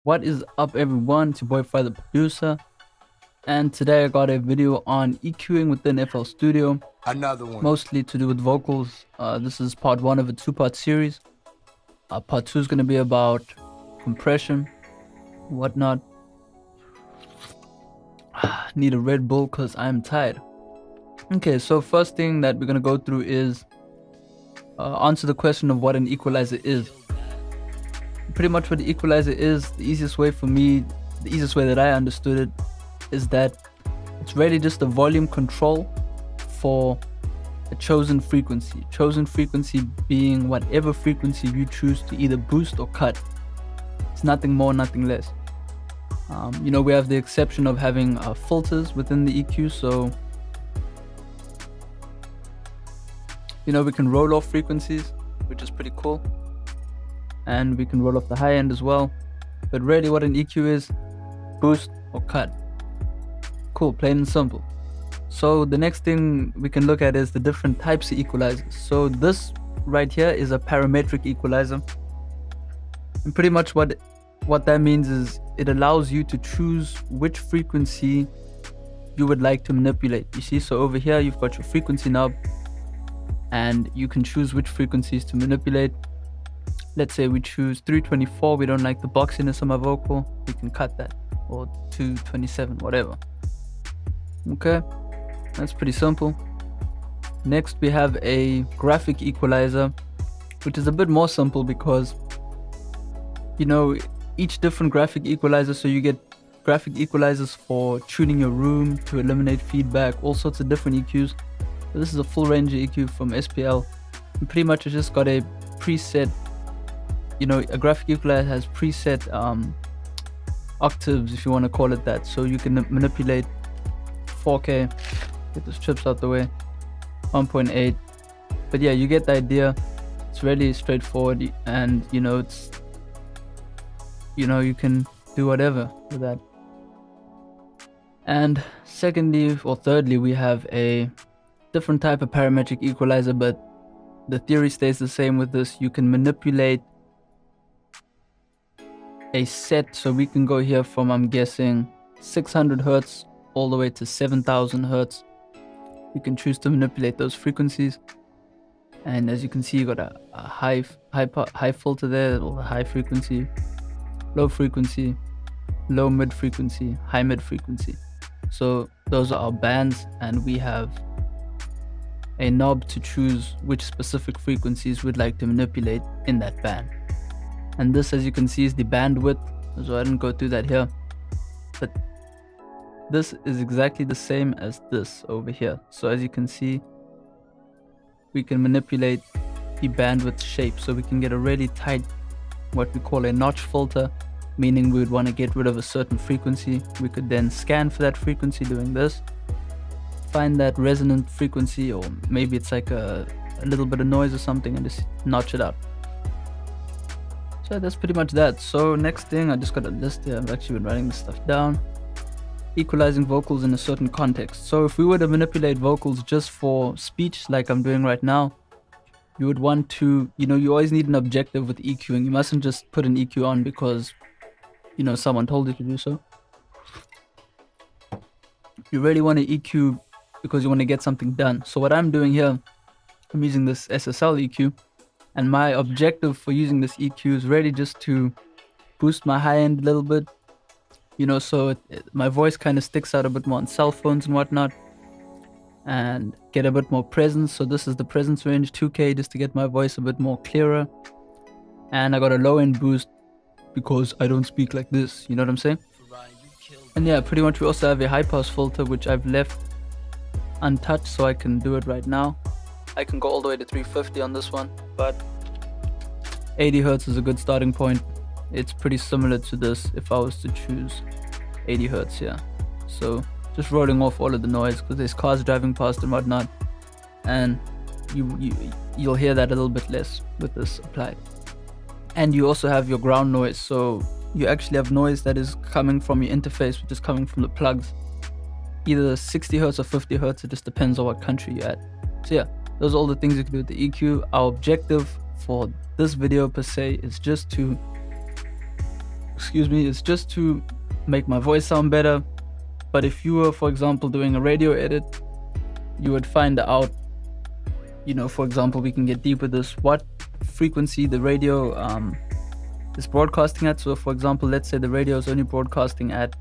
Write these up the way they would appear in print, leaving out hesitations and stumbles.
What is up, everyone? It's your boy Farai the producer, and today I got a video on EQing within FL Studio, Another one. mostly to do with vocals. This is part one of a two-part series. Part two is going to be about compression, whatnot. Need a Red Bull because I'm tired. Okay, so first thing that we're going to go through is answer the question of what an equalizer is. Pretty much what the equalizer is, the easiest way for me, the easiest way that I understood it, is that it's really just a volume control for a chosen frequency. Chosen frequency being whatever frequency you choose to either boost or cut. It's nothing more, nothing less. We have the exception of having filters within the EQ, so we can roll off frequencies, which is pretty cool, and we can roll off the high end as well. But really what an EQ is, boost or cut. Cool, plain and simple. So the next thing we can look at is the different types of equalizers. So this right here is a parametric equalizer, and pretty much what that means is it allows you to choose which frequency you would like to manipulate. You see, so over here you've got your frequency knob, and you can choose which frequencies to manipulate. Let's say we choose 324, we don't like the boxiness of my vocal, we can cut that, or 227, whatever. Okay, that's pretty simple. Next we have a graphic equalizer, which is a bit more simple because each different graphic equalizer, so you get graphic equalizers for tuning your room, to eliminate feedback, all sorts of different EQs. So this is a full range of EQ from SPL, and pretty much it's just got a preset, a graphic equalizer has preset octaves, if you want to call it that, so you can manipulate 4K, get those chips out the way, 1.8, but yeah, you get the idea. It's really straightforward, and it's you can do whatever with that. And secondly or thirdly, we have a different type of parametric equalizer, but the theory stays the same with this. You can manipulate a set, so we can go here from, I'm guessing, 600 hertz all the way to 7000 hertz. You can choose to manipulate those frequencies, and as you can see, you got a high filter there, or high frequency, low frequency, low mid frequency, high mid frequency. So those are our bands, and we have a knob to choose which specific frequencies we'd like to manipulate in that band. And this, as you can see, is the bandwidth, so I didn't go through that here, but this is exactly the same as this over here. So as you can see, we can manipulate the bandwidth shape, so we can get a really tight, what we call a notch filter, meaning we would want to get rid of a certain frequency. We could then scan for that frequency doing this, find that resonant frequency, or maybe it's like a little bit of noise or something, and just notch it up. So that's pretty much that. So next thing, I just got a list here. I've actually been writing this stuff down. Equalizing vocals in a certain context. So if we were to manipulate vocals just for speech, like I'm doing right now, you would want to, you always need an objective with EQing. You mustn't just put an EQ on because, someone told you to do so. You really want to EQ because you want to get something done. So what I'm doing here, I'm using this SSL EQ, and my objective for using this EQ is really just to boost my high end a little bit, so my voice kind of sticks out a bit more on cell phones and whatnot, and get a bit more presence. So this is the presence range, 2K, just to get my voice a bit more clearer. And I got a low end boost because I don't speak like this, you know what I'm saying? And yeah, pretty much we also have a high pass filter, which I've left untouched, so I can do it right now. I can go all the way to 350 on this one, but 80 hertz is a good starting point. It's pretty similar to this if I was to choose 80 hertz here. So just rolling off all of the noise, because there's cars driving past and whatnot, and you'll hear that a little bit less with this applied. And you also have your ground noise, so you actually have noise that is coming from your interface, which is coming from the plugs, either 60 hertz or 50 hertz. It just depends on what country you're at. So yeah, those are all the things you can do with the EQ. Our objective for this video per se is just to excuse me, is just to make my voice sound better. But if you were, for example, doing a radio edit, you would find out, for example, we can get deep with this, what frequency the radio is broadcasting at. So for example, let's say the radio is only broadcasting at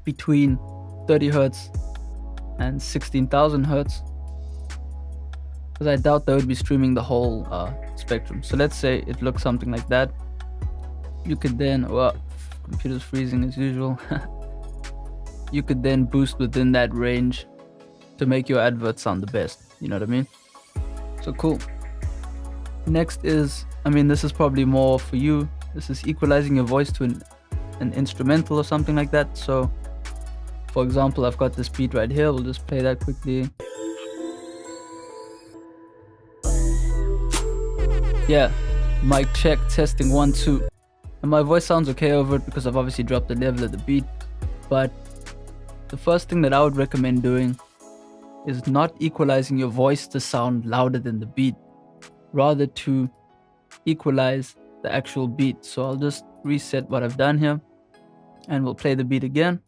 between 30 hertz and 16,000 hertz, because I doubt they would be streaming the whole spectrum. So let's say it looks something like that. You could then, computer's freezing as usual. You could then boost within that range to make your advert sound the best. You know what I mean? So cool. Next is, this is probably more for you. This is equalizing your voice to an instrumental or something like that. So for example, I've got this beat right here. We'll just play that quickly. Yeah, mic check, testing 1 2. And my voice sounds okay over it because I've obviously dropped the level of the beat. But the first thing that I would recommend doing is not equalizing your voice to sound louder than the beat, rather to equalize the actual beat. So I'll just reset what I've done here and we'll play the beat again.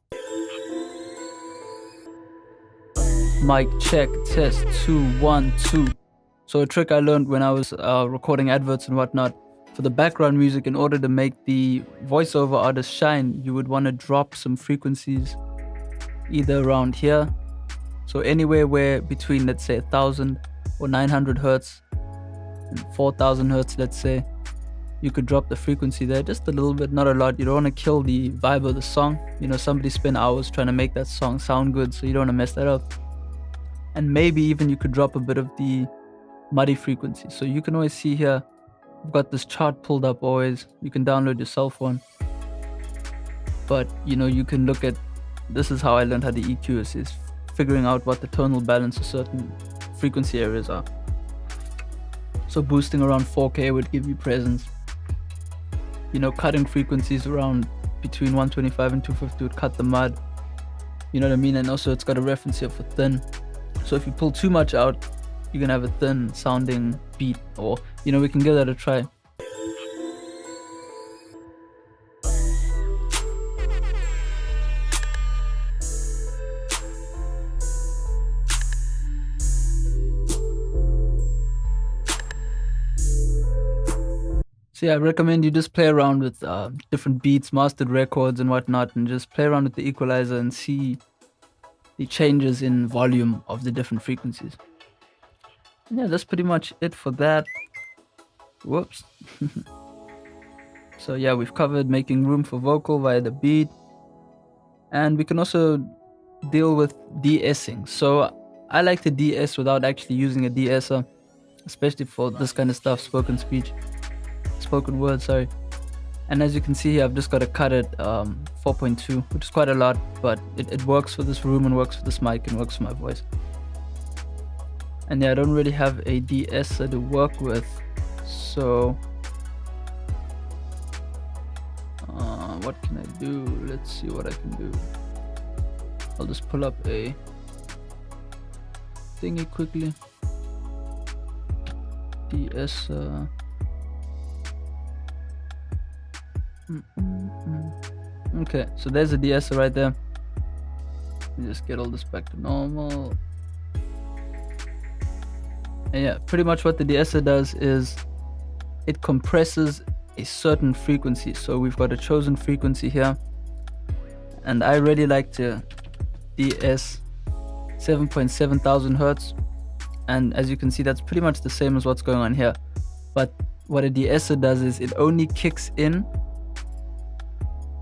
Mic check, test 2 1 2. So a trick I learned when I was recording adverts and whatnot, for the background music, in order to make the voiceover artist shine, you would want to drop some frequencies either around here. So anywhere where between, let's say, 1000 or 900 hertz and 4000 hertz, let's say, you could drop the frequency there just a little bit, not a lot. You don't want to kill the vibe of the song. Somebody spent hours trying to make that song sound good, so you don't want to mess that up. And maybe even you could drop a bit of the muddy frequency. So you can always see here, I've got this chart pulled up always. You can download yourself one. But you can look at, this is how I learned how to EQ is figuring out what the tonal balance of certain frequency areas are. So boosting around 4K would give you presence. Cutting frequencies around between 125 and 250 would cut the mud. You know what I mean? And also it's got a reference here for thin. So if you pull too much out, you're gonna have a thin sounding beat, or we can give that a try. So yeah, I recommend you just play around with different beats, mastered records and whatnot, and just play around with the equalizer and see the changes in volume of the different frequencies. Yeah, that's pretty much it for that. Whoops. So yeah, we've covered making room for vocal via the beat. And we can also deal with de-essing. So I like to de-ess without actually using a de-esser, especially for this kind of stuff, spoken word, sorry. And as you can see here, I've just got to cut it 4.2, which is quite a lot, but it works for this room and works for this mic and works for my voice. And yeah, I don't really have a de-esser to work with, so what can I do? Let's see what I can do. I'll just pull up a thingy quickly. De-esser. Okay, so there's a de-esser right there. Let me just get all this back to normal. And yeah, pretty much what the de-esser does is it compresses a certain frequency. So we've got a chosen frequency here, and I really like to de-ess 7.7 thousand hertz. And as you can see, that's pretty much the same as what's going on here. But what a de-esser does is it only kicks in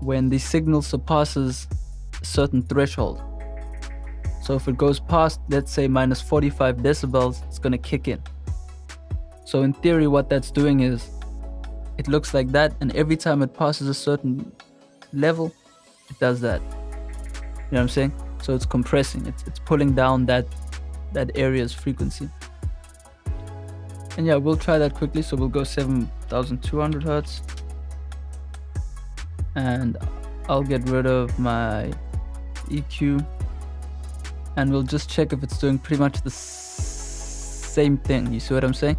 when the signal surpasses a certain threshold. So if it goes past, let's say, minus 45 decibels, it's going to kick in. So in theory, what that's doing is it looks like that, and every time it passes a certain level, it does that. You know what I'm saying? So it's compressing, it's pulling down that area's frequency. And yeah, we'll try that quickly. So we'll go 7,200 hertz. And I'll get rid of my EQ. And we'll just check if it's doing pretty much the same thing. You see what I'm saying?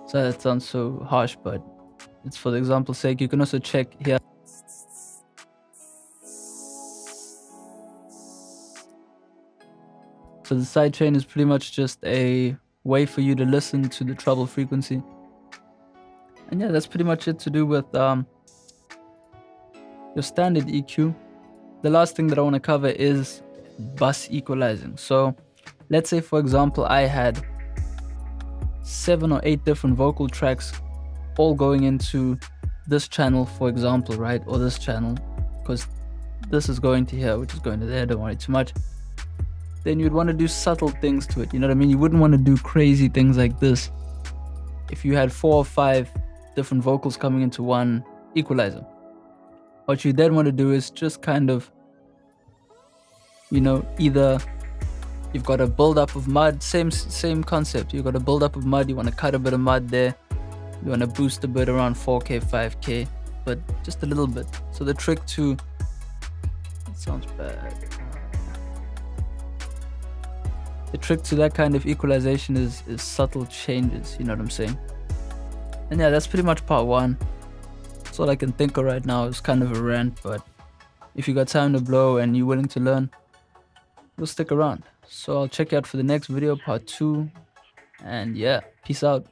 So that sounds so harsh, but it's for the example's sake. You can also check here. So the sidechain is pretty much just a way for you to listen to the treble frequency. And yeah, that's pretty much it to do with your standard EQ. The last thing that I want to cover is bus equalizing. So let's say, for example, I had 7 or 8 different vocal tracks all going into this channel, for example, right? Or this channel, because this is going to here, which is going to there, don't worry too much. Then you'd want to do subtle things to it, you know what I mean? You wouldn't want to do crazy things like this if you had 4 or 5 different vocals coming into one equalizer. What you then want to do is just kind of, you know, either you've got a build-up of mud, same concept. You've got a build-up of mud, you want to cut a bit of mud there, you want to boost a bit around 4K, 5K, but just a little bit. So the trick to, it sounds bad. The trick to that kind of equalization is subtle changes, you know what I'm saying? And yeah, that's pretty much part 1. That's all I can think of right now. It's kind of a rant, but if you got time to blow and you're willing to learn, you'll stick around. So I'll check you out for the next video, part 2. And yeah, peace out.